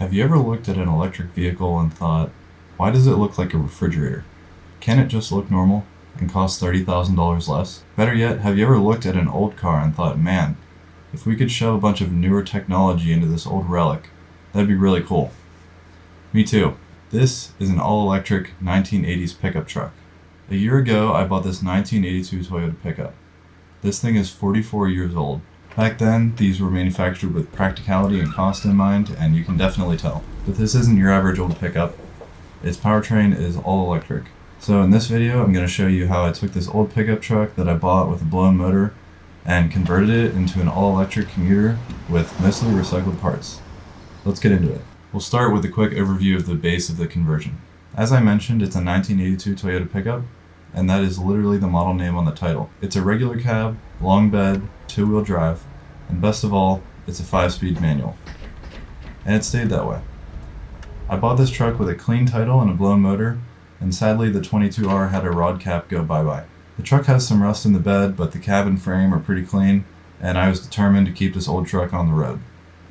Have you ever looked at an electric vehicle and thought, why does it look like a refrigerator? Can it just look normal and cost $30,000 less? Better yet, have you ever looked at an old car and thought, man, if we could shove a bunch of newer technology into this old relic, that'd be really cool. Me too. This is an all-electric 1980s pickup truck. A year ago, I bought this 1982 Toyota pickup. This thing is 44 years old. Back then, these were manufactured with practicality and cost in mind, and you can definitely tell. But this isn't your average old pickup. Its powertrain is all electric. So in this video, I'm going to show you how I took this old pickup truck that I bought with a blown motor and converted it into an all-electric commuter with mostly recycled parts. Let's get into it. We'll start with a quick overview of the base of the conversion. As I mentioned, it's a 1982 Toyota pickup, and that is literally the model name on the title. It's a regular cab, long bed, two-wheel drive, and best of all, it's a 5-speed manual. And it stayed that way. I bought this truck with a clean title and a blown motor, and sadly the 22R had a rod cap go bye-bye. The truck has some rust in the bed, but the cab and frame are pretty clean, and I was determined to keep this old truck on the road.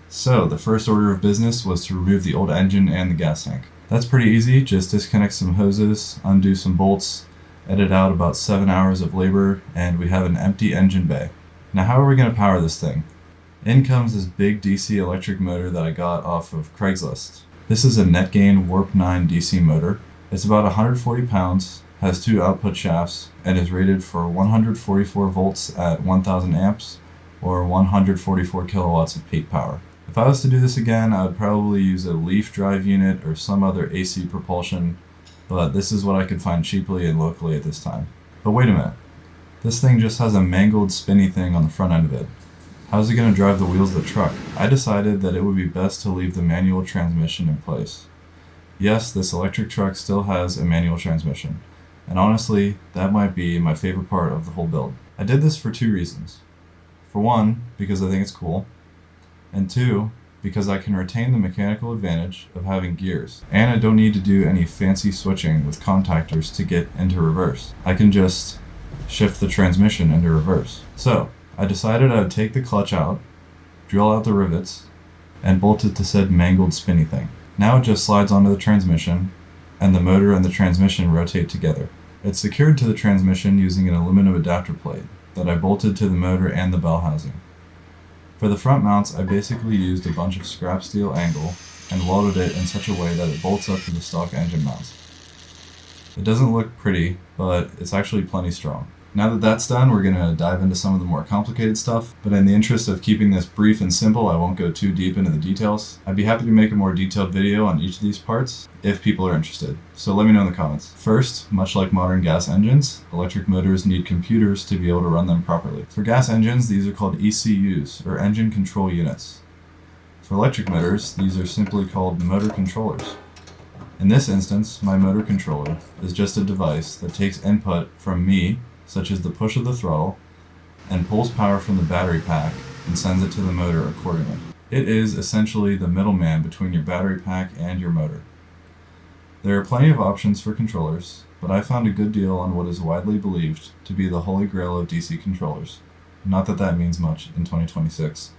So, the first order of business was to remove the old engine and the gas tank. That's pretty easy, just disconnect some hoses, undo some bolts, edit out about 7 hours of labor, and we have an empty engine bay. Now how are we going to power this thing? In comes this big DC electric motor that I got off of Craigslist. This is a NetGain Warp 9 DC motor. It's about 140 pounds, has 2 output shafts, and is rated for 144 volts at 1000 amps, or 144 kilowatts of peak power. If I was to do this again, I would probably use a leaf drive unit or some other AC propulsion, but this is what I could find cheaply and locally at this time. But wait a minute. This thing just has a mangled spinny thing on the front end of it. How's it going to drive the wheels of the truck? I decided that it would be best to leave the manual transmission in place. Yes, this electric truck still has a manual transmission, and honestly, that might be my favorite part of the whole build. I did this for 2 reasons. For one, because I think it's cool, and 2, because I can retain the mechanical advantage of having gears, and I don't need to do any fancy switching with contactors to get into reverse. I can just shift the transmission into reverse. So, I decided I would take the clutch out, drill out the rivets, and bolt it to said mangled spinny thing. Now it just slides onto the transmission, and the motor and the transmission rotate together. It's secured to the transmission using an aluminum adapter plate that I bolted to the motor and the bell housing. For the front mounts, I basically used a bunch of scrap steel angle and welded it in such a way that it bolts up to the stock engine mounts. It doesn't look pretty, but it's actually plenty strong. Now that that's done, we're going to dive into some of the more complicated stuff, but in the interest of keeping this brief and simple, I won't go too deep into the details. I'd be happy to make a more detailed video on each of these parts, if people are interested, so let me know in the comments. First, much like modern gas engines, electric motors need computers to be able to run them properly. For gas engines, these are called ECUs, or engine control units. For electric motors, these are simply called motor controllers. In this instance, my motor controller is just a device that takes input from me, such as the push of the throttle, and pulls power from the battery pack and sends it to the motor accordingly. It is essentially the middleman between your battery pack and your motor. There are plenty of options for controllers, but I found a good deal on what is widely believed to be the holy grail of DC controllers. Not that that means much in 2026.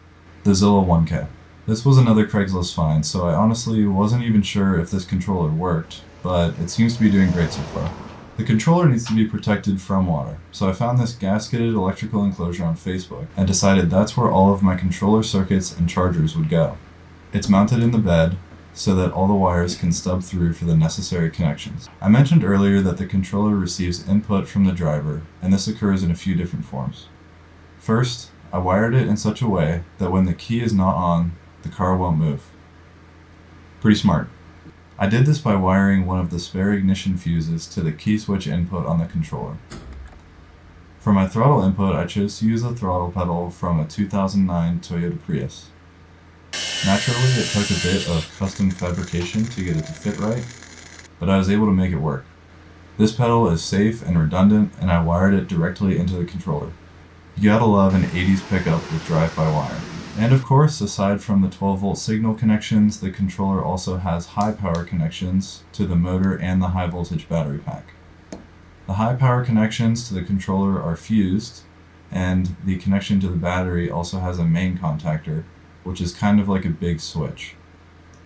The Zilla 1K. This was another Craigslist find, so I honestly wasn't even sure if this controller worked, but it seems to be doing great so far. The controller needs to be protected from water, so I found this gasketed electrical enclosure on Facebook and decided that's where all of my controller circuits and chargers would go. It's mounted in the bed so that all the wires can stub through for the necessary connections. I mentioned earlier that the controller receives input from the driver, and this occurs in a few different forms. First, I wired it in such a way that when the key is not on, the car won't move. Pretty smart. I did this by wiring one of the spare ignition fuses to the key switch input on the controller. For my throttle input, I chose to use a throttle pedal from a 2009 Toyota Prius. Naturally, it took a bit of custom fabrication to get it to fit right, but I was able to make it work. This pedal is safe and redundant, and I wired it directly into the controller. You gotta love an 80s pickup with drive-by-wire. And of course, aside from the 12-volt signal connections, the controller also has high-power connections to the motor and the high-voltage battery pack. The high-power connections to the controller are fused, and the connection to the battery also has a main contactor, which is kind of like a big switch.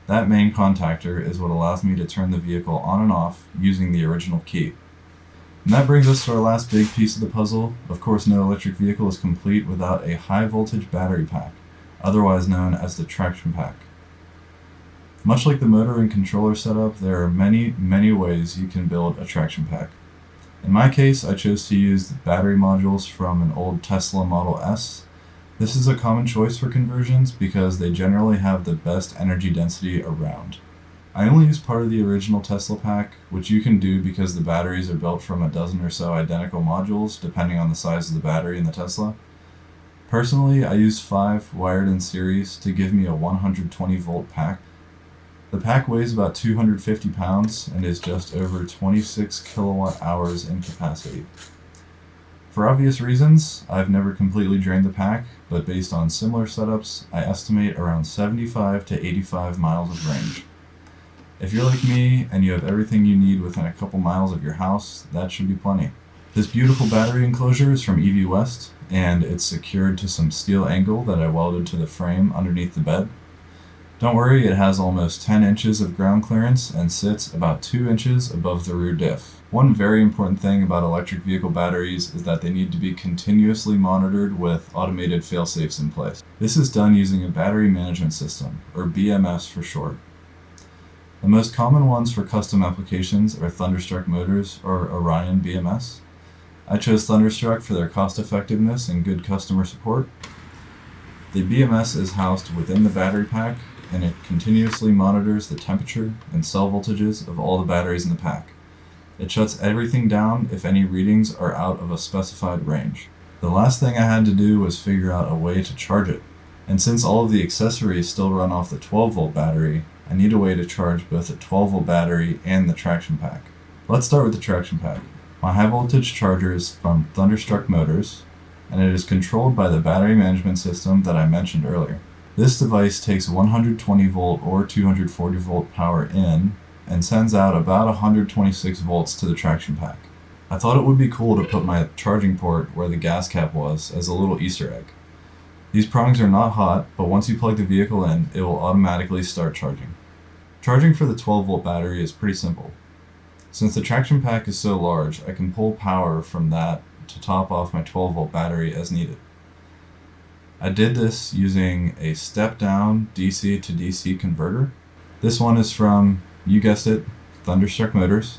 That main contactor is what allows me to turn the vehicle on and off using the original key. And that brings us to our last big piece of the puzzle. Of course, no electric vehicle is complete without a high voltage battery pack, otherwise known as the traction pack. Much like the motor and controller setup, there are many ways you can build a traction pack. In my case, I chose to use the battery modules from an old Tesla Model S. This is a common choice for conversions because they generally have the best energy density around. I only use part of the original Tesla pack, which you can do because the batteries are built from a dozen or so identical modules depending on the size of the battery in the Tesla. Personally, I use 5 wired in series to give me a 120 volt pack. The pack weighs about 250 pounds and is just over 26 kilowatt hours in capacity. For obvious reasons, I've never completely drained the pack, but based on similar setups, I estimate around 75 to 85 miles of range. If you're like me and you have everything you need within a couple miles of your house, that should be plenty. This beautiful battery enclosure is from EV West, and it's secured to some steel angle that I welded to the frame underneath the bed. Don't worry, it has almost 10 inches of ground clearance and sits about 2 inches above the rear diff. One very important thing about electric vehicle batteries is that they need to be continuously monitored with automated fail-safes in place. This is done using a battery management system, or BMS for short. The most common ones for custom applications are Thunderstruck motors or Orion BMS. I chose Thunderstruck for their cost effectiveness and good customer support. The BMS is housed within the battery pack, and it continuously monitors the temperature and cell voltages of all the batteries in the pack. It shuts everything down if any readings are out of a specified range. The last thing I had to do was figure out a way to charge it. And since all of the accessories still run off the 12 volt battery, I need a way to charge both the 12 volt battery and the traction pack. Let's start with the traction pack. My high voltage charger is from Thunderstruck Motors, and it is controlled by the battery management system that I mentioned earlier. This device takes 120 volt or 240 volt power in and sends out about 126 volts to the traction pack. I thought it would be cool to put my charging port where the gas cap was as a little Easter egg. These prongs are not hot, but once you plug the vehicle in, it will automatically start charging. Charging for the 12 volt battery is pretty simple. Since the traction pack is so large, I can pull power from that to top off my 12 volt battery as needed. I did this using a step-down DC to DC converter. This one is from, you guessed it, Thunderstruck Motors.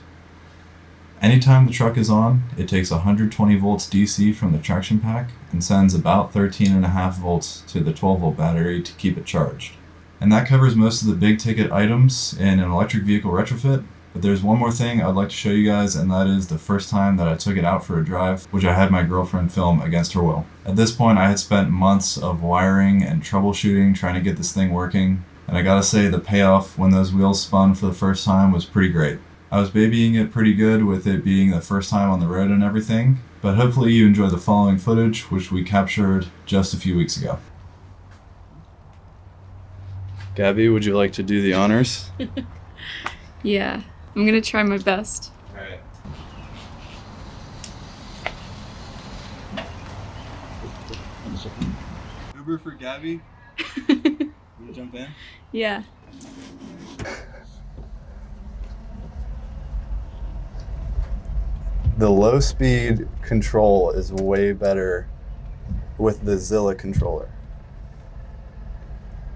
Anytime the truck is on, it takes 120 volts DC from the traction pack and sends about 13.5 volts to the 12 volt battery to keep it charged. And that covers most of the big ticket items in an electric vehicle retrofit. But there's one more thing I'd like to show you guys, and that is the first time that I took it out for a drive, which I had my girlfriend film against her will. At this point, I had spent months of wiring and troubleshooting trying to get this thing working, and I gotta say the payoff when those wheels spun for the first time was pretty great. I was babying it pretty good with it being the first time on the road and everything, but hopefully you enjoy the following footage, which we captured just a few weeks ago. Gabby, would you like to do the honors? Yeah. I'm gonna try my best. Alright. Uber for Gabby? You jump in? Yeah. The low speed control is way better with the Zilla controller.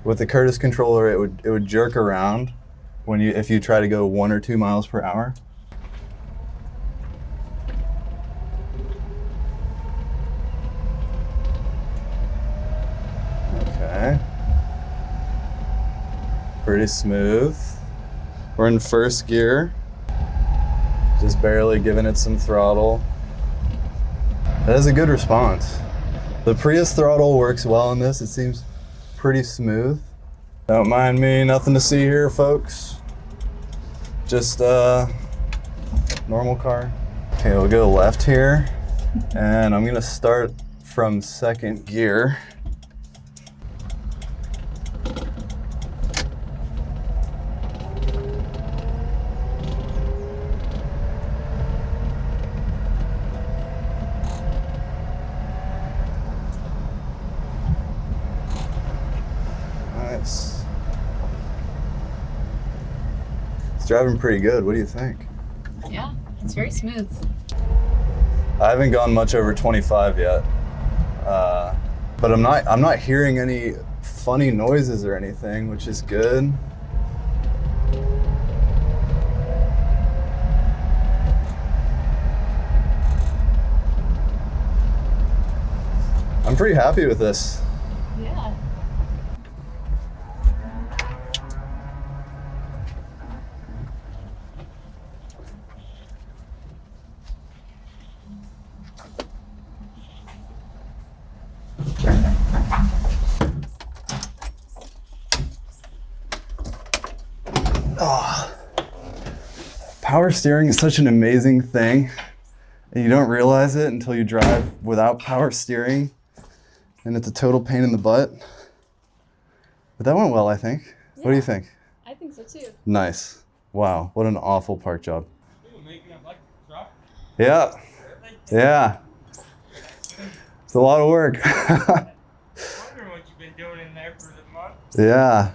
With the Curtis controller, it would jerk around if you try to go 1 or 2 miles per hour. Okay. Pretty smooth. We're in first gear. Just barely giving it some throttle. That is a good response. The Prius throttle works well in this. It seems pretty smooth. Don't mind me, nothing to see here, folks. Just normal car. Okay, we'll go left here, and I'm gonna start from second gear. Nice. It's driving pretty good. What do you think? Yeah, it's very smooth. I haven't gone much over 25 yet, but I'm not hearing any funny noises or anything, which is good. I'm pretty happy with this. Yeah. Oh, power steering is such an amazing thing, and you don't realize it until you drive without power steering, and it's a total pain in the butt. But that went well, I think. Yeah. What do you think? I think so too. Nice. Wow, what an awful park job. Yeah. Yeah. It's a lot of work. Wondering what you've been doing in there for the month. Yeah.